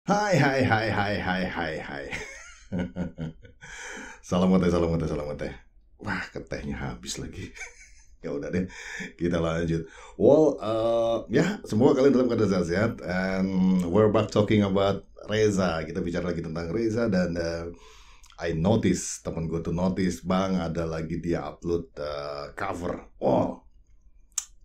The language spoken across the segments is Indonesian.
Hai hai hai hai hai hai hai. Salam ngeteh, salam ngeteh, salam ngeteh. Wah, ketehnya habis lagi. Ya udah deh, kita lanjut. Well, ya, semoga kalian dalam keadaan sehat. And we're back talking about Reza. Kita bicara lagi tentang Reza dan I notice, temen gue tuh notice, Bang, ada lagi dia upload cover. Wow,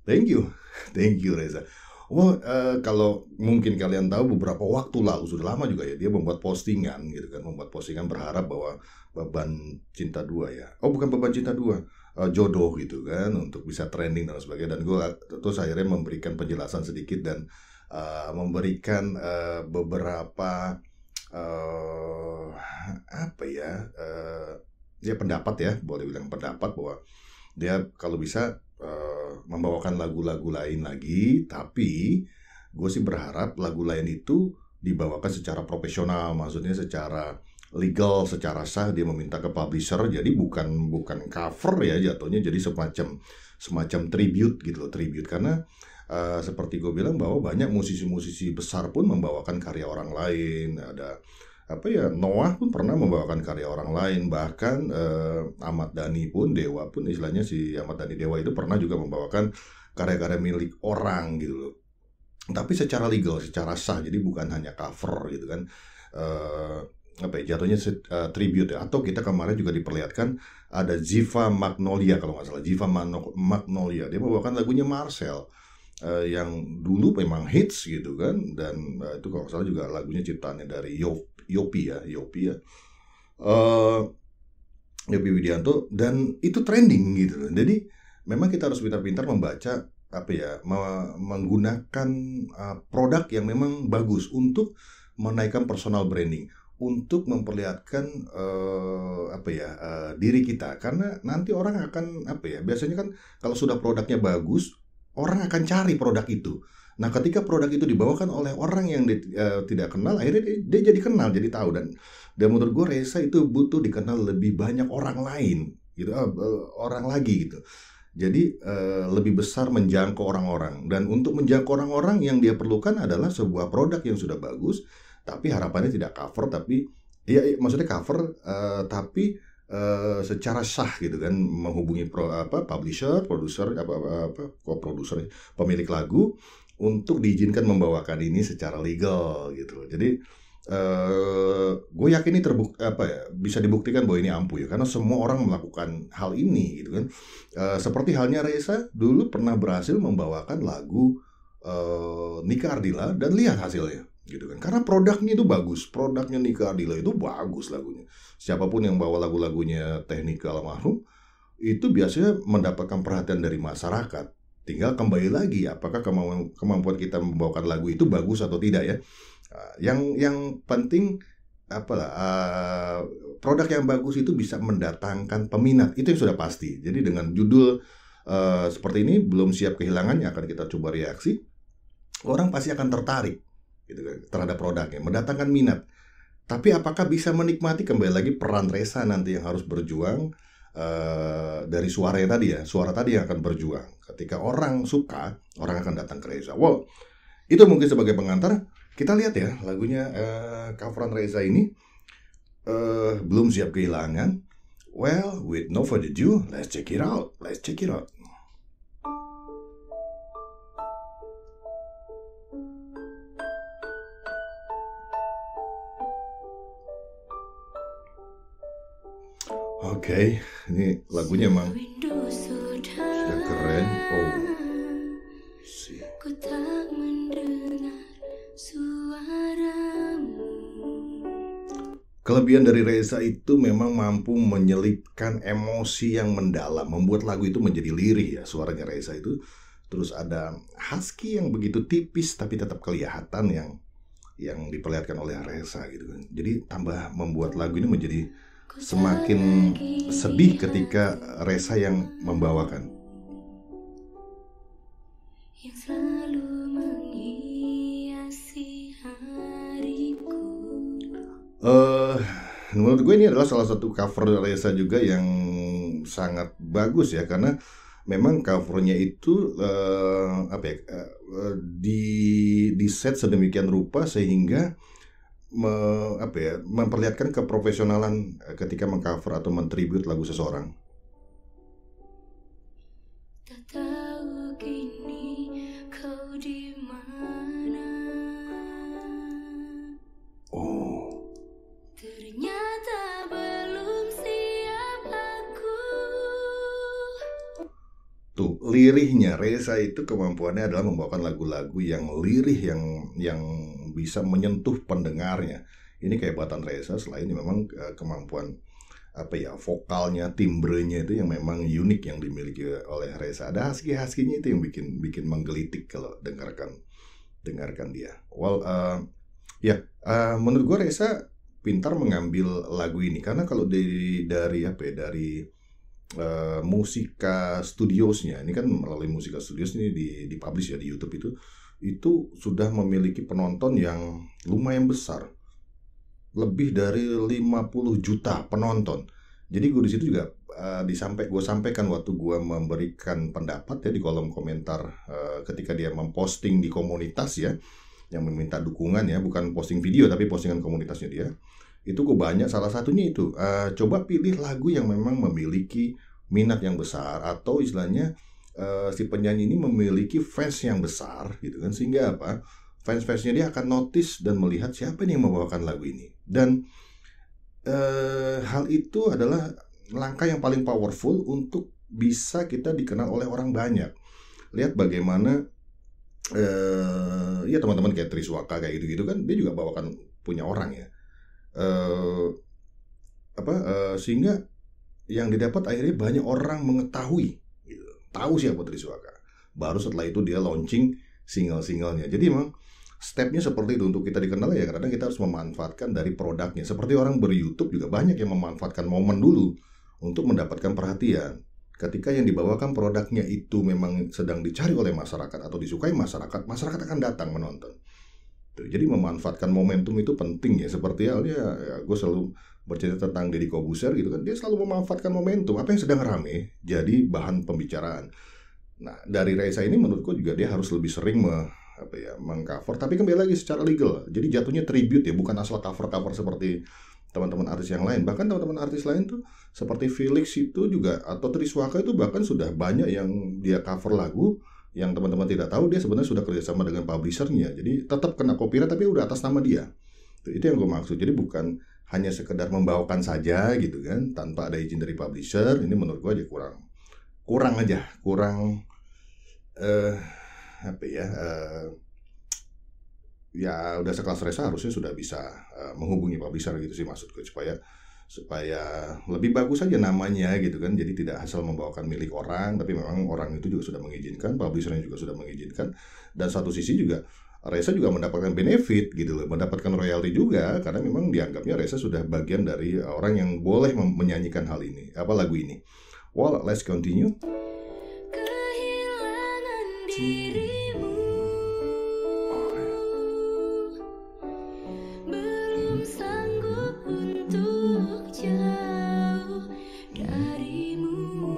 thank you, thank you Reza. Wah, kalau mungkin kalian tahu beberapa waktu lalu, sudah lama juga ya, dia membuat postingan gitu kan, membuat postingan berharap bahwa Beban Cinta 2 ya. Oh, bukan Beban Cinta 2, jodoh gitu kan, untuk bisa trending dan sebagainya. Dan gue terus akhirnya memberikan penjelasan sedikit dan memberikan beberapa eh apa ya, ya pendapat ya, boleh bilang pendapat bahwa dia kalau bisa membawakan lagu-lagu lain lagi, tapi gue sih berharap lagu lain itu dibawakan secara profesional, maksudnya secara legal, secara sah. Dia meminta ke publisher, jadi bukan bukan cover ya jatuhnya, jadi semacam semacam tribute gitu loh, tribute. Karena seperti gue bilang bahwa banyak musisi-musisi besar pun membawakan karya orang lain. Ada apa ya, Noah pun pernah membawakan karya orang lain, bahkan Ahmad Dhani pun, Dewa pun, istilahnya si Ahmad Dhani Dewa itu pernah juga membawakan karya-karya milik orang gitu loh, tapi secara legal, secara sah, jadi bukan hanya cover gitu kan. eh apa ya, jatuhnya tribute ya. Atau kita kemarin juga diperlihatkan ada Ziva Magnolia, kalau nggak salah, Ziva Magnolia, dia membawakan lagunya Marcel, yang dulu memang hits gitu kan. Dan itu kalau nggak salah juga lagunya ciptaannya dari Yopi ya, Yopi ya, eh Yopi Widianto, dan itu trending gitu loh. Jadi memang kita harus pintar-pintar membaca apa ya, menggunakan produk yang memang bagus untuk menaikkan personal branding, untuk memperlihatkan apa ya, diri kita. Karena nanti orang akan apa ya, biasanya kan kalau sudah produknya bagus, orang akan cari produk itu. Nah, ketika produk itu dibawakan oleh orang yang tidak kenal, akhirnya dia jadi kenal, jadi tahu. Dan menurut gue Reza itu butuh dikenal lebih banyak orang lain gitu, orang lagi gitu. Jadi lebih besar menjangkau orang-orang, dan untuk menjangkau orang-orang yang dia perlukan adalah sebuah produk yang sudah bagus, tapi harapannya tidak cover, tapi ya maksudnya cover, tapi secara sah gitu kan, menghubungi publisher, produser, co-producer, pemilik lagu, untuk diizinkan membawakan ini secara legal gitu. Jadi gue yakin ini apa ya, bisa dibuktikan bahwa ini ampuh ya, karena semua orang melakukan hal ini gitu kan. Seperti halnya Reza dulu pernah berhasil membawakan lagu Nika Ardila, dan lihat hasilnya gitu kan, karena produknya itu bagus, produknya Nika Ardila itu bagus lagunya. Siapapun yang bawa lagu-lagunya Teknika Almarhum itu biasanya mendapatkan perhatian dari masyarakat. Tinggal kembali lagi, apakah kemampuan kita membawakan lagu itu bagus atau tidak ya. Yang penting apalah, produk yang bagus itu bisa mendatangkan peminat, itu yang sudah pasti. Jadi dengan judul seperti ini, Belum Siap Kehilangannya, akan kita coba reaksi, orang pasti akan tertarik gitu kan, terhadap produknya, mendatangkan minat. Tapi apakah bisa menikmati, kembali lagi peran Reza nanti yang harus berjuang. Dari suaranya tadi ya, suara tadi yang akan berjuang. Ketika orang suka, orang akan datang ke Reza. Wow, itu mungkin sebagai pengantar. Kita lihat ya lagunya, coveran Reza ini, Belum Siap Kehilangan. Well, with no further ado, let's check it out. Let's check it out. Oke, ini lagunya emang sudah keren. Oh, sih. Ku tak mendengar suaramu. Kelebihan dari Reza itu memang mampu menyelipkan emosi yang mendalam, membuat lagu itu menjadi lirih ya, suaranya Reza itu. Terus ada husky yang begitu tipis tapi tetap kelihatan, yang diperlihatkan oleh Reza gitu kan. Jadi tambah membuat lagu ini menjadi semakin sedih ketika Reza yang membawakan. Yang selalu menghiasi hariku. Menurut gue ini adalah salah satu cover Reza juga yang sangat bagus ya, karena memang covernya itu apa ya, di set sedemikian rupa sehingga memperlihatkan keprofesionalan ketika mengcover atau mentribute lagu seseorang. Tak tahu kini kau di mana. Oh, Ternyata belum siap aku. tuh lirihnya Reza itu kemampuannya adalah membawakan lagu-lagu yang lirih, yang bisa menyentuh pendengarnya. Ini kehebatan Reza. Selain memang kemampuan vokalnya, timbrenya itu yang memang unik yang dimiliki oleh Reza. Ada husky-huskynya itu yang bikin menggelitik kalau dengarkan dia. Well, menurut gue Reza pintar mengambil lagu ini karena kalau dari Musika Studiosnya, ini kan melalui Musika Studios ini dipublish ya di YouTube itu sudah memiliki penonton yang lumayan besar. Lebih dari 50 juta penonton. Jadi gue di situ juga gue sampaikan waktu gue memberikan pendapat ya di kolom komentar ketika dia memposting di komunitas ya, yang meminta dukungan ya, bukan posting video tapi postingan komunitasnya dia. Itu gue banyak, salah satunya itu coba pilih lagu yang memang memiliki minat yang besar, atau istilahnya si penyanyi ini memiliki fans yang besar gitu kan, sehingga apa, fans-fansnya dia akan notice dan melihat siapa nih yang membawakan lagu ini. Dan hal itu adalah langkah yang paling powerful untuk bisa kita dikenal oleh orang banyak. Lihat bagaimana ya teman-teman kayak Triswaka kayak gitu-gitu kan, dia juga bawakan punya orang ya. Sehingga yang didapat akhirnya banyak orang mengetahui gitu, tahu siapa Triswaka. Baru setelah itu dia launching single-singlenya. Jadi memang stepnya seperti itu untuk kita dikenal ya, karena kita harus memanfaatkan dari produknya. Seperti orang ber-YouTube juga banyak yang memanfaatkan momen dulu untuk mendapatkan perhatian. Ketika yang dibawakan produknya itu memang sedang dicari oleh masyarakat atau disukai masyarakat akan datang menonton. Jadi memanfaatkan momentum itu penting ya. Seperti halnya ya, gue selalu bercerita tentang Deddy Corbuzier gitu kan, dia selalu memanfaatkan momentum apa yang sedang rame jadi bahan pembicaraan. Nah dari Reza ini menurutku juga dia harus lebih sering mengcover, tapi kembali lagi secara legal. Jadi jatuhnya tribute ya, bukan asal cover seperti teman-teman artis yang lain. Bahkan teman-teman artis lain tuh seperti Felix itu juga, atau Triswaka itu bahkan sudah banyak yang dia cover lagu yang teman-teman tidak tahu dia sebenarnya sudah kerjasama dengan publishernya. Jadi tetap kena copyright tapi udah atas nama dia. Itu yang gue maksud. Jadi bukan hanya sekedar membawakan saja gitu kan, tanpa ada izin dari publisher. Ini menurut gue aja kurang ya udah sekelas Reza harusnya sudah bisa menghubungi publisher gitu sih maksudku, supaya lebih bagus aja namanya gitu kan. Jadi tidak asal membawakan milik orang, tapi memang orang itu juga sudah mengizinkan, publishernya juga sudah mengizinkan. Dan satu sisi juga Reza juga mendapatkan benefit gitu loh, mendapatkan royalti juga, karena memang dianggapnya Reza sudah bagian dari orang yang boleh menyanyikan hal ini, lagu ini. Well, let's continue. Kehilangan dirimu, belum sanggup untuk jauh darimu,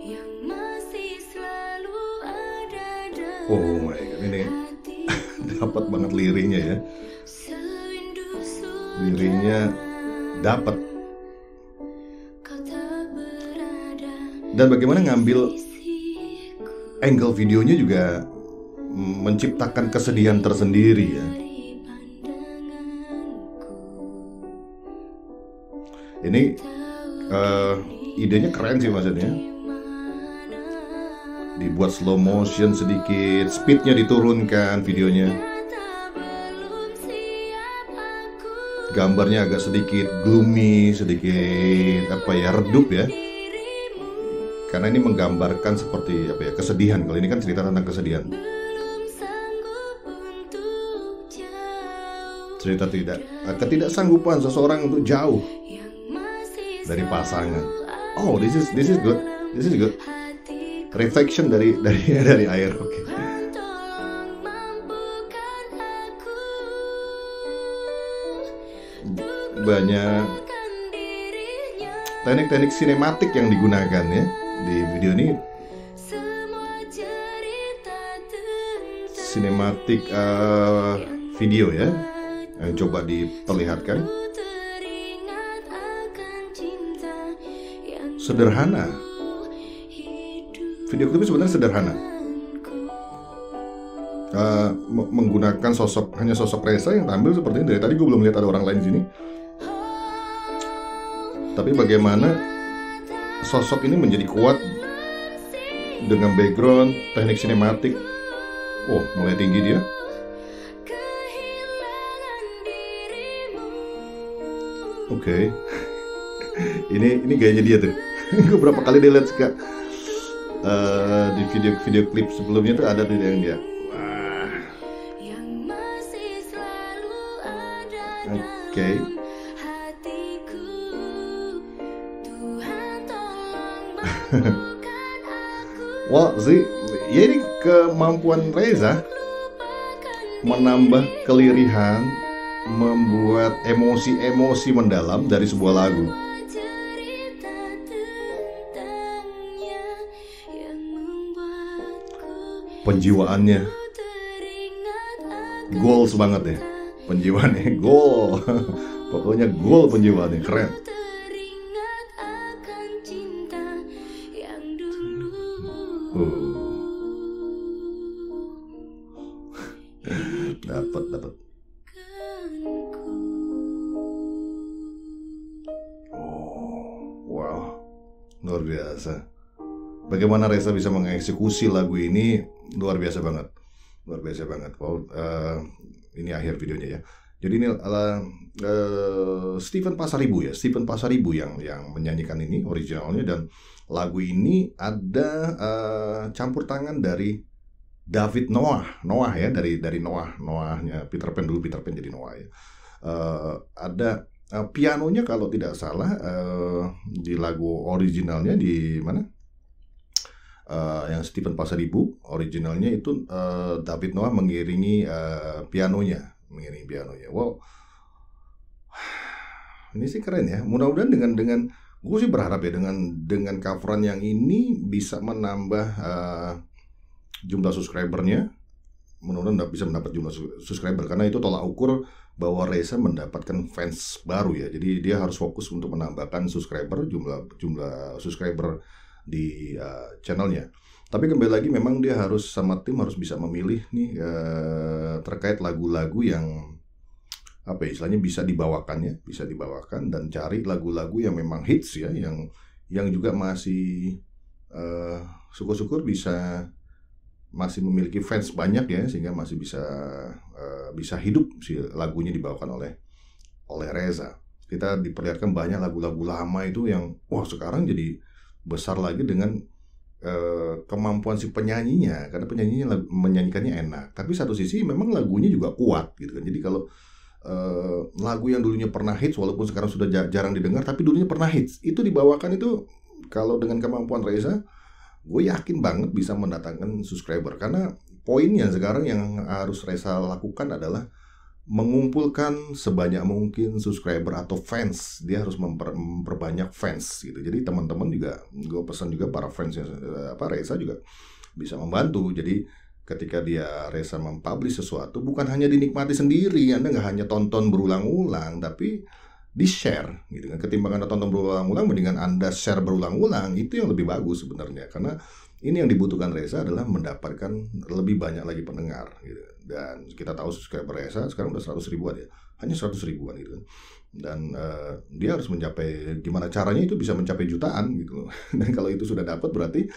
yang masih selalu ada dalam Oh my god, ini dapat banget liriknya ya. sewindu Liriknya dapat. kau tak berada Dan bagaimana ngambil sisiku angle videonya juga menciptakan kesedihan tersendiri ya. dari pandanganku. Ini idenya keren sih maksudnya. Dibuat slow motion sedikit, speednya diturunkan videonya. Gambarnya agak sedikit gloomy, sedikit redup ya. Karena ini menggambarkan seperti kesedihan. Kalau ini kan cerita tentang kesedihan. Cerita ketidaksanggupan seseorang untuk jauh dari pasangan. Oh, this is good. This is good. Reflection dari air. Oke. Banyak teknik-teknik sinematik yang digunakan ya di video ini. Sinematik video ya. Coba diperlihatkan. Ku teringat akan cinta yang Sederhana. hidup Video klipnya sebenarnya sederhana. Menggunakan hanya sosok Reza yang tampil seperti ini. Dari tadi gue belum lihat ada orang lain di sini. Tapi bagaimana sosok ini menjadi kuat dengan background, teknik sinematik. Oh, mulai tinggi dia. kehilangan dirimu. Oke. Ini gayanya dia tuh. Gue berapa kali dilihat suka di video klip sebelumnya tuh ada tuh yang dia. Wah. Yang masih selalu ada Oke. dalam hatiku. Tuhan tolong mampukan aku Wah, sih, ya ini kemampuan Reza menambah kelirihan, membuat emosi-emosi mendalam dari sebuah lagu. cerita tentangnya yang membuatku Penjiwaannya teringat akan goals banget ya. Penjiwaannya goal. Pokoknya goal penjiwaannya, keren. teringat akan cinta yang dulu. Dapat. Kanku. Wow, luar biasa. Bagaimana Reza bisa mengeksekusi lagu ini luar biasa banget. Wow, ini akhir videonya ya. Jadi ini adalah Stephen Pasaribu ya, Stephen Pasaribu yang menyanyikan ini originalnya, dan lagu ini ada campur tangan dari David Noah ya, dari Noahnya Peter Pan dulu, Peter Pan jadi Noah ya. Ada pianonya kalau tidak salah di lagu originalnya di mana? Yang Stephen Pasaribu originalnya itu David Noah mengiringi pianonya. Wow, ini sih keren ya. Mudah-mudahan dengan gue sih berharap ya dengan coveran yang ini bisa menambah jumlah subscribernya. Mudah-mudahan bisa mendapat jumlah subscriber, karena itu tolak ukur bahwa Reza mendapatkan fans baru ya. Jadi dia harus fokus untuk menambahkan subscriber, jumlah subscriber di channelnya. Tapi kembali lagi memang dia harus sama tim harus bisa memilih nih terkait lagu-lagu yang apa ya, istilahnya bisa dibawakan dan cari lagu-lagu yang memang hits ya, yang juga masih syukur-syukur masih memiliki fans banyak ya, sehingga masih bisa hidup si lagunya dibawakan oleh Reza. Kita diperlihatkan banyak lagu-lagu lama itu yang wah sekarang jadi besar lagi dengan kemampuan si penyanyinya, karena penyanyinya menyanyikannya enak. Tapi satu sisi memang lagunya juga kuat gitu kan. Jadi kalau lagu yang dulunya pernah hits walaupun sekarang sudah jarang didengar, tapi dulunya pernah hits, itu dibawakan itu kalau dengan kemampuan Reza, gue yakin banget bisa mendatangkan subscriber. Karena poinnya sekarang yang harus Reza lakukan adalah mengumpulkan sebanyak mungkin subscriber atau fans. Dia harus memperbanyak fans gitu. Jadi teman-teman juga, gue pesan juga para fans Reza juga bisa membantu. Jadi ketika Reza mempublish sesuatu, bukan hanya dinikmati sendiri, Anda nggak hanya tonton berulang-ulang, tapi di-share gitu kan. Ketimbang Anda tonton berulang-ulang, mendingan Anda share berulang-ulang. Itu yang lebih bagus sebenarnya, karena ini yang dibutuhkan Reza adalah mendapatkan lebih banyak lagi pendengar gitu. Dan kita tahu subscriber Reza sekarang udah 100 ribuan ya, hanya 100 ribuan gitu kan. Dan dia harus mencapai, gimana caranya itu bisa mencapai jutaan gitu. Dan kalau itu sudah dapat, berarti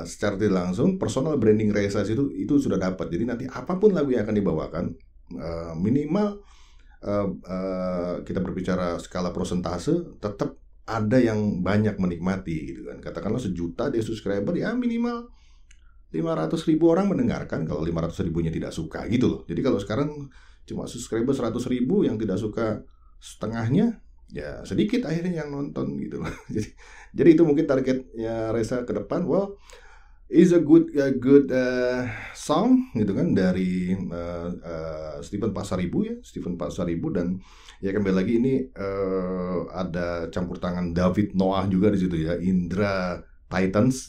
secara tidak langsung personal branding Reza itu sudah dapat. Jadi nanti apapun lagu yang akan dibawakan, minimal kita berbicara skala persentase, tetap ada yang banyak menikmati gitu kan. Katakanlah 1 juta dia subscriber, ya minimal 500 ribu orang mendengarkan. Kalau 500 ribunya tidak suka gitu loh. Jadi kalau sekarang cuma subscriber 100 ribu, yang tidak suka setengahnya, ya sedikit akhirnya yang nonton gitu loh. Jadi itu mungkin targetnya Reza ke depan. Well, is a good song gitu kan dari Stephen Pasaribu, dan ya kembali lagi ini ada campur tangan David Noah juga di situ ya, Indra Titans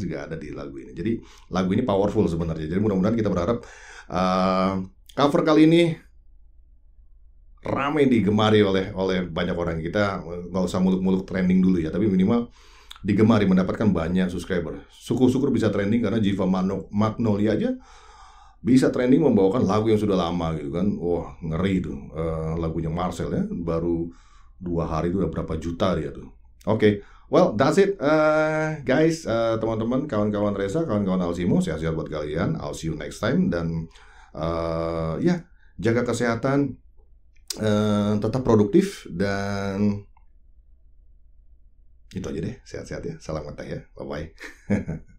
juga ada di lagu ini. Jadi lagu ini powerful sebenarnya. Jadi mudah-mudahan kita berharap cover kali ini ramai digemari oleh banyak orang. Kita nggak usah muluk-muluk trending dulu ya, tapi minimal digemari, mendapatkan banyak subscriber. Syukur-syukur bisa trending karena Jiva Magnolia aja bisa trending membawakan lagu yang sudah lama gitu kan. Wah, ngeri tuh. Lagunya Marcel ya, baru 2 hari itu udah berapa juta dia tuh. Oke, well that's it guys, teman-teman, kawan-kawan Reza, kawan-kawan Alsimo, sehat-sehat buat kalian. I'll see you next time, dan ya, jaga kesehatan, tetap produktif, dan itu aja deh. Sehat-sehat ya. Salam mata ya. Bye-bye.